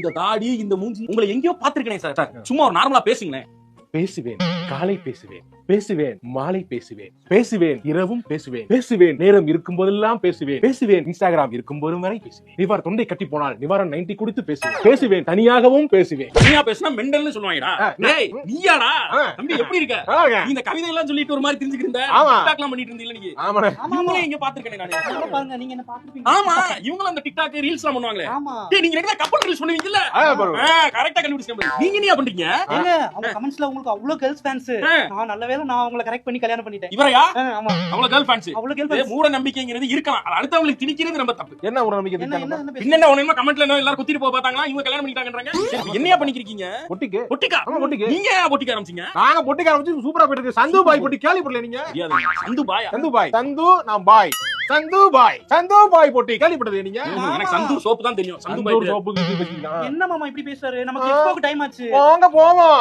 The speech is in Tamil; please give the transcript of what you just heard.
இந்த தாடி இந்த மூஞ்சி உங்களை எங்கேயோ பாத்துருக்கேன் சார். சும்மா ஒரு நார்மலா பேசுங்களேன். பேசுவேன், காலை பேசுவேன், பேசுவேன், மாலை பேசுவேன், பேசுவேன், இரவும் பேசுவேன், பேசுவேன், நேரம் இருக்கும் போதெல்லாம் பேசுவேன், பேசுவேன், இன்ஸ்டாகிராம் இருக்கும் போது வரை பேசுவேன், நிவார் தொண்டை கட்டி போனால் நிவாரணம் 90 கொடுத்து பேசுவேன், பேசுவேன், தனியாகவும் பேசுவேன். தனியா பேசினா மெண்டல்னு சொல்லுவாங்கடா. டேய் நீயாடா தம்பி எப்படி இருக்க? நீ இந்த கவிதை எல்லாம் சொல்லிட்டு ஒரு மாதிரி தெரிஞ்சுக்கிட்டு இருந்த. டிக்டாக்லாம் பண்ணிட்டு இருந்தீல நீங்க. ஆமாடா. இவங்களே எங்க பாத்துர்க்கேன் நானு. பாருங்க நீங்க என்ன பாத்துப்பீங்க. ஆமா இவங்க அந்த டிக்டாக் ரீல்ஸ்லாம் பண்ணுவாங்களே. ஆமா. டேய் நீங்க ரெண்டா கப்பல் ரீல்ஸ் பண்ணுவீங்கல்ல? கரெக்ட்டா கண்டுபிடிச்சீங்க. நீங்க என்ன பண்றீங்க? ஏங்க அவங்க கமெண்ட்ஸ்ல உங்களுக்கு அவ்ளோ கேர்ள்ஸ் ஃபேன்ஸ். நான் நல்ல வேளை நான் அவங்கள கரெக்ட் பண்ணி கல்யாணம் பண்ணிட்டேன். இவரையா? ஆமா. அவ்வளவு கேர்ள் ஃபேன்ஸ். அவ்வளவு கேர்ள் ஃபேன்ஸ். மூட நம்பிக்கைங்கிறது இருக்கலாம். அது அடுத்தவங்களுக்கு திணிக்கிறது ரொம்ப தப்பு. என்ன ஒரு நம்பிக்கை திணிக்காம? என்னென்ன ஒண்ணுமா கமெண்ட்ல எல்லாரும் குத்திட்டு போய் பார்த்தாங்களா? இவங்க கல்யாணம் பண்ணிட்டாங்கன்றாங்க. என்னையா பண்ணிக்கிறீங்க? பொட்டிக்கு. பொட்டிக்கா? ஆமா பொட்டிக்கு. நீங்க பொட்டிக்க ஆரம்பிச்சீங்க? நாங்க பொட்டிக்கு ஆரம்பிச்சு சூப்பரா போயிட்டு இருக்கு. சந்து பாய் பொட்டி கேள்விப்படல நீங்க? சந்து பாயா? சந்து பாய். சந்து நான் பாய். சந்து பாய். சந்து பாய் பொட்டி கேள்விப்பட்டது நீங்க? எனக்கு சந்து சோப்பு தான் தெரியும். சந்து சந்து பாய் சோப்புக்கு இது பேசிக்கலாம். என்ன மாமா இப்படி பேசுறாரு? நமக்கு எக்ஸ்போக்கு டைம் ஆச்சு. போங்க போவோம்.